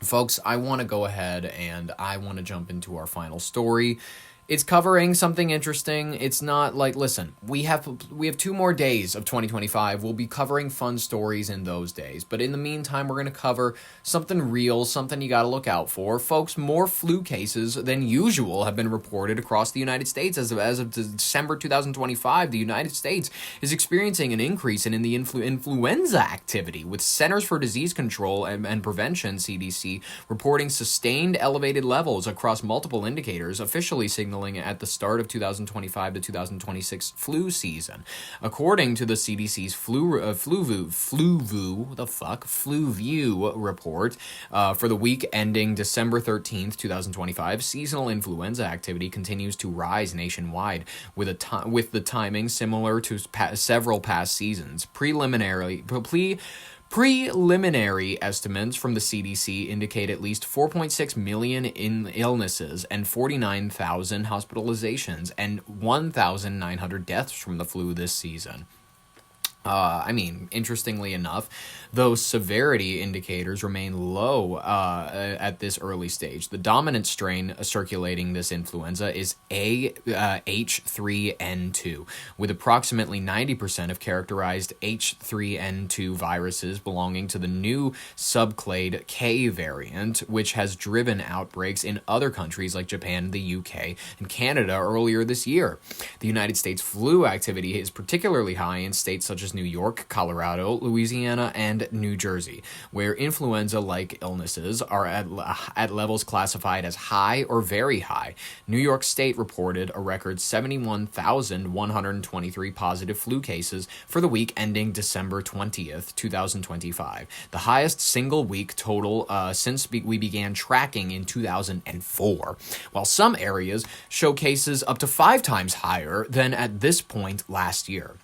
Folks, I want to go ahead and I want to jump into our final story. It's covering something interesting. It's not like, listen, we have 2 more days of 2025. We'll be covering fun stories in those days. But in the meantime, we're going to cover something real, something you got to look out for. Folks, more flu cases than usual have been reported across the United States. As of December 2025, the United States is experiencing an increase in the influenza activity, with Centers for Disease Control and Prevention, CDC, reporting sustained elevated levels across multiple indicators, officially signaling at the start of 2025 to 2026 flu season. According to the CDC's FluView report, for the week ending December 13th, 2025, seasonal influenza activity continues to rise nationwide, with the timing similar to several past seasons. Preliminary estimates from the CDC indicate at least 4.6 million illnesses and 49,000 hospitalizations and 1,900 deaths from the flu this season. Interestingly enough, those severity indicators remain low at this early stage. The dominant strain circulating this influenza is H3N2, with approximately 90% of characterized H3N2 viruses belonging to the new subclade K variant, which has driven outbreaks in other countries like Japan, the UK, and Canada earlier this year. The United States flu activity is particularly high in states such as New York, Colorado, Louisiana, and New Jersey, where influenza-like illnesses are at levels classified as high or very high. New York State reported a record 71,123 positive flu cases for the week ending December 20th, 2025, the highest single-week total since we began tracking in 2004, while some areas show cases up to 5 times higher than at this point last year.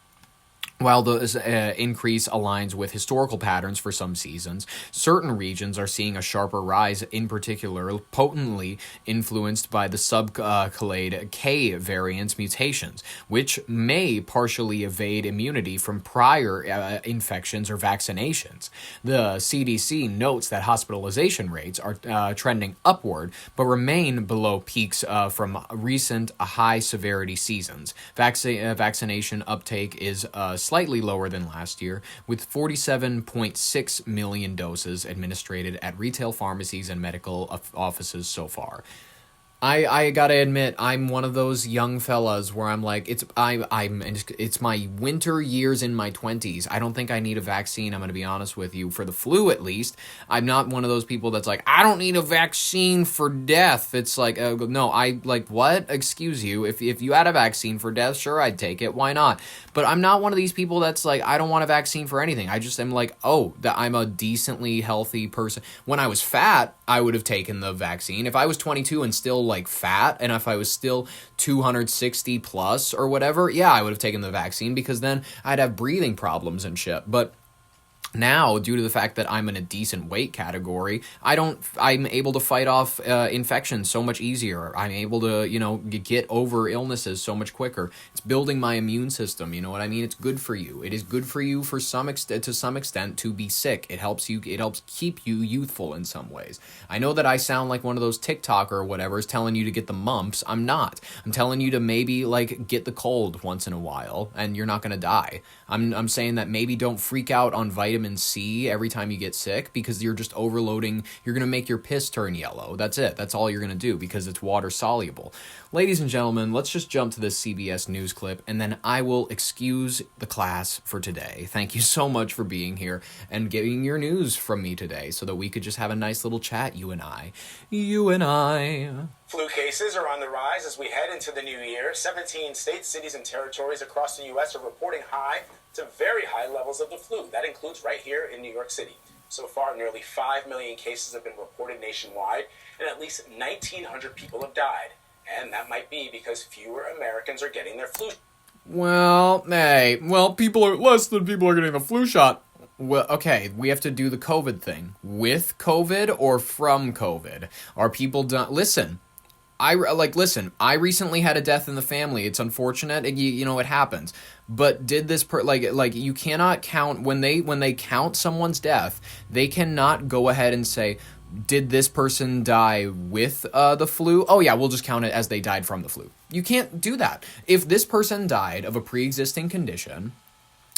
While the increase aligns with historical patterns for some seasons, certain regions are seeing a sharper rise, in particular potently influenced by the subclade K variant's mutations, which may partially evade immunity from prior infections or vaccinations. The CDC notes that hospitalization rates are trending upward, but remain below peaks from recent high-severity seasons. Vaccination uptake is slightly lower than last year, with 47.6 million doses administered at retail pharmacies and medical offices so far. I gotta admit, I'm one of those young fellas where I'm like, it's my winter years in my 20s. I don't think I need a vaccine, I'm gonna be honest with you. For the flu, at least, I'm not one of those people that's like, I don't need a vaccine for death. It's like, no, what? Excuse you. If you had a vaccine for death, sure, I'd take it. Why not? But I'm not one of these people that's like, I don't want a vaccine for anything. I just am like, that I'm a decently healthy person. When I was fat, I would have taken the vaccine. If I was 22 and still fat, and if I was still 260 plus or whatever, yeah, I would have taken the vaccine, because then I'd have breathing problems and shit. But now, due to the fact that I'm in a decent weight category, I'm able to fight off infections so much easier. I'm able to, get over illnesses so much quicker. It's building my immune system, you know what I mean? It's good for you. It is good for you to some extent to be sick. It helps keep you youthful in some ways. I know that I sound like one of those TikToker or whatever is telling you to get the mumps. I'm not. I'm telling you to maybe get the cold once in a while, and you're not going to die. I'm saying that maybe don't freak out on vitamin C every time you get sick, because you're just overloading. You're going to make your piss turn yellow. That's it. That's all you're going to do, because it's water soluble. Ladies and gentlemen, let's just jump to this CBS News clip, and then I will excuse the class for today. Thank you so much for being here and getting your news from me today, so that we could just have a nice little chat, you and I. Flu cases are on the rise as we head into the new year. 17 states, cities, and territories across the U.S. are reporting high to very high levels of the flu. That includes right here in New York City. So far, nearly 5 million cases have been reported nationwide, and at least 1,900 people have died. And that might be because fewer Americans are getting their flu. Less than people are getting the flu shot. Well, okay, we have to do the COVID thing. With COVID or from COVID? Are people done? Listen, I recently had a death in the family. It's unfortunate. It happens. But did this you cannot count when they count someone's death, they cannot go ahead and say, did this person die with the flu? Oh yeah, we'll just count it as they died from the flu. You can't do that. If this person died of a pre-existing condition,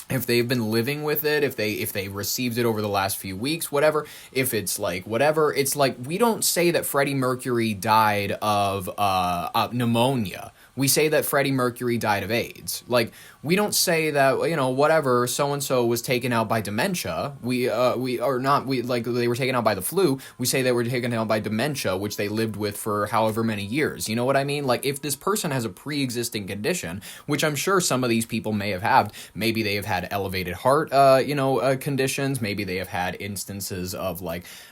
if they've been living with it, if they received it over the last few weeks, whatever, if it's like whatever, it's like we don't say that Freddie Mercury died of pneumonia. We say that Freddie Mercury died of AIDS. Like, we don't say that, whatever, so-and-so was taken out by dementia. They were taken out by the flu. We say they were taken out by dementia, which they lived with for however many years. You know what I mean? Like, if this person has a pre-existing condition, which I'm sure some of these people may have had, maybe they have had elevated heart, conditions. Maybe they have had instances of,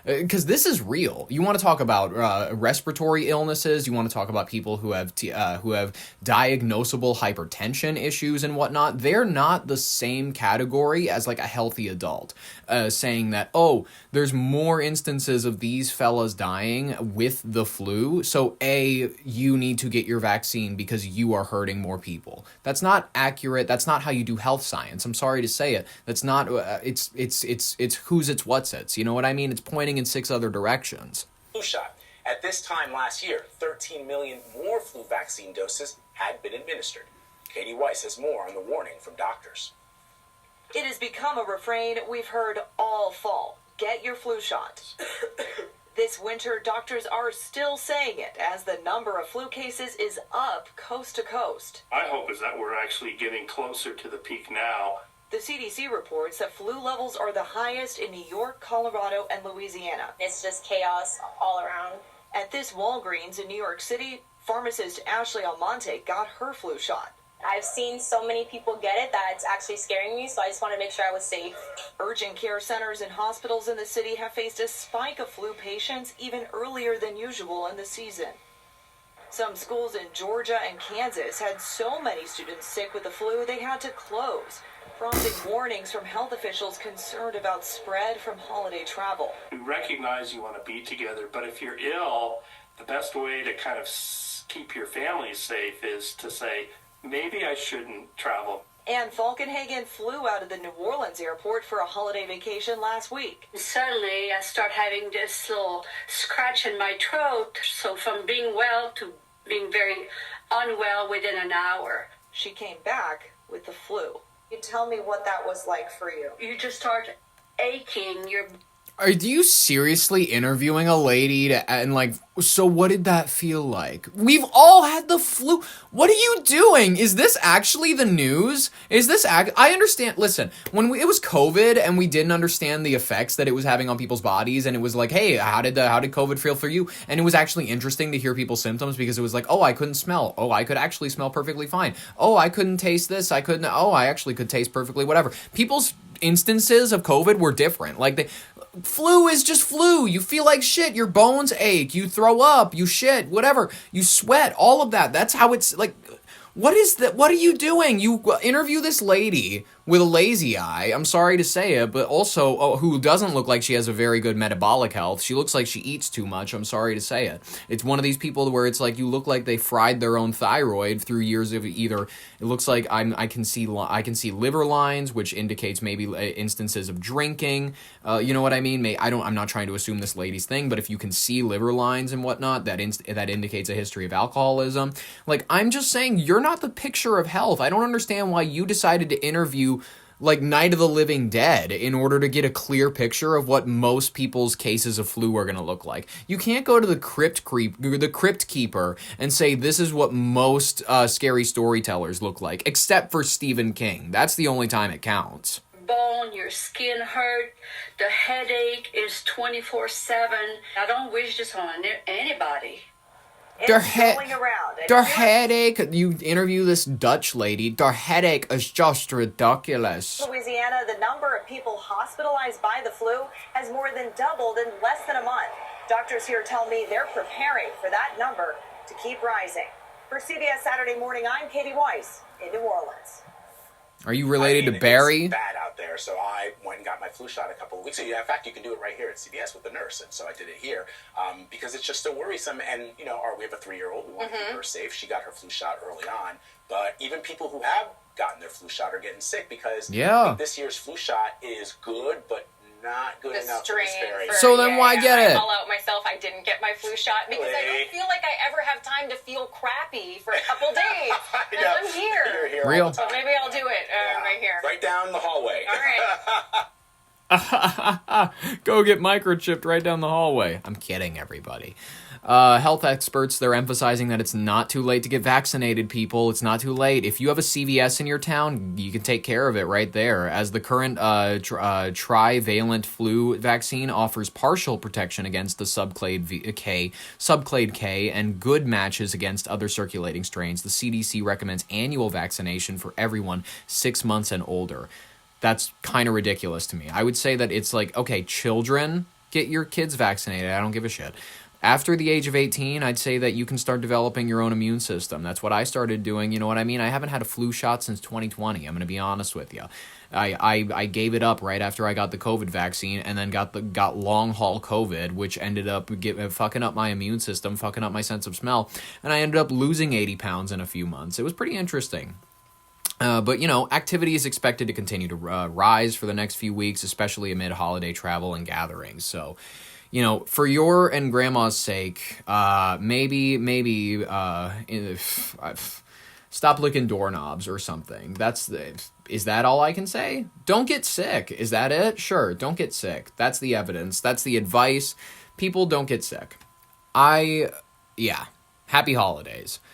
because this is real. You want to talk about respiratory illnesses. You want to talk about people who have diagnosable hypertension issues and whatnot. They're not the same category as like a healthy adult, saying that, oh, there's more instances of these fellas dying with the flu, so you need to get your vaccine because you are hurting more people. That's not accurate. That's not how you do health science. I'm sorry to say it. That's not it's who's it's what's it's. You know what I mean? It's pointing in 6 other directions. Flu shot. At this time last year, 13 million more flu vaccine doses had been administered. Katie Weiss has more on the warning from doctors. It has become a refrain we've heard all fall. Get your flu shot. This winter, doctors are still saying it as the number of flu cases is up coast to coast. My hope is that we're actually getting closer to the peak now. The CDC reports that flu levels are the highest in New York, Colorado, and Louisiana. It's just chaos all around. At this Walgreens in New York City, pharmacist Ashley Almonte got her flu shot. I've seen so many people get it that it's actually scaring me, so I just want to make sure I was safe. Urgent care centers and hospitals in the city have faced a spike of flu patients even earlier than usual in the season. Some schools in Georgia and Kansas had so many students sick with the flu they had to close, prompting warnings from health officials concerned about spread from holiday travel. We recognize you want to be together, but if you're ill, the best way to kind of keep your family safe is to say, maybe I shouldn't travel. Ann Falkenhagen flew out of the New Orleans airport for a holiday vacation last week. Suddenly, I start having this little scratch in my throat, so from being well to being very unwell within an hour. She came back with the flu. You tell me what that was like for you. You just start aching. Are you seriously interviewing a lady so what did that feel like? We've all had the flu. What are you doing? Is this actually the news? I understand. Listen, when it was COVID and we didn't understand the effects that it was having on people's bodies, and it was like, hey, how did COVID feel for you? And it was actually interesting to hear people's symptoms because it was like, oh, I couldn't smell. Oh, I could actually smell perfectly fine. Oh, I couldn't taste this. I actually could taste perfectly whatever. People's instances of COVID were different. Flu is just flu. You feel like shit. Your bones ache. You throw up. You shit. Whatever. You sweat. All of that. That's how it's like. What is that? What are you doing? You interview this lady with a lazy eye. I'm sorry to say it, but also who doesn't look like she has a very good metabolic health. She looks like she eats too much. I'm sorry to say it. It's one of these people where it's like you look like they fried their own thyroid through years of either. It looks like I can see liver lines, which indicates maybe instances of drinking. You know what I mean? I'm not trying to assume this lady's thing, but if you can see liver lines and whatnot, that indicates a history of alcoholism. I'm just saying, you're not the picture of health. I don't understand why you decided to interview Night of the Living Dead in order to get a clear picture of what most people's cases of flu are going to look like. You can't go to the crypt keeper and say this is what most scary storytellers look like, except for Stephen King. That's the only time it counts. Bone, your skin hurt, the headache is 24/7. I don't wish this on anybody. Their headache, you interview this Dutch lady, their headache is just ridiculous. Louisiana, the number of people hospitalized by the flu has more than doubled in less than a month. Doctors here tell me they're preparing for that number to keep rising. For CBS Saturday Morning, I'm Katie Weiss in New Orleans. Are you related to Barry? It's bad out there, so I went and got my flu shot a couple of weeks ago. In fact, you can do it right here at CBS with the nurse, and so I did it here because it's just so worrisome. And we have a 3-year-old. We want to keep her safe. She got her flu shot early on, but even people who have gotten their flu shot are getting sick because I think this year's flu shot is good, but not good the enough strain. for this variant. So then why get it? I call out myself. I didn't get my flu shot because I don't feel like I ever have time to feel crappy for a couple days. And I'm here. You're here Real. all the time. So maybe I'll do it right here. Right down the hallway. All right. Go get microchipped right down the hallway. I'm kidding, everybody. Health experts, they're emphasizing that it's not too late to get vaccinated, people. It's not too late. If you have a CVS in your town, you can take care of it right there, as the current trivalent flu vaccine offers partial protection against the subclade K, and good matches against other circulating strains. The CDC recommends annual vaccination for everyone 6 months and older. That's kind of ridiculous to me. I would say that it's like, okay, children, get your kids vaccinated. I don't give a shit. After the age of 18, I'd say that you can start developing your own immune system. That's what I started doing, you know what I mean? I haven't had a flu shot since 2020, I'm going to be honest with you. I gave it up right after I got the COVID vaccine, and then got long haul COVID, which ended up fucking up my immune system, fucking up my sense of smell, and I ended up losing 80 pounds in a few months. It was pretty interesting. But, you know, activity is expected to continue to rise for the next few weeks, especially amid holiday travel and gatherings. So, you know, for your and grandma's sake, maybe, stop licking doorknobs or something. Is that all I can say? Don't get sick. Is that it? Sure, don't get sick. That's the evidence. That's the advice. People, don't get sick. Happy holidays.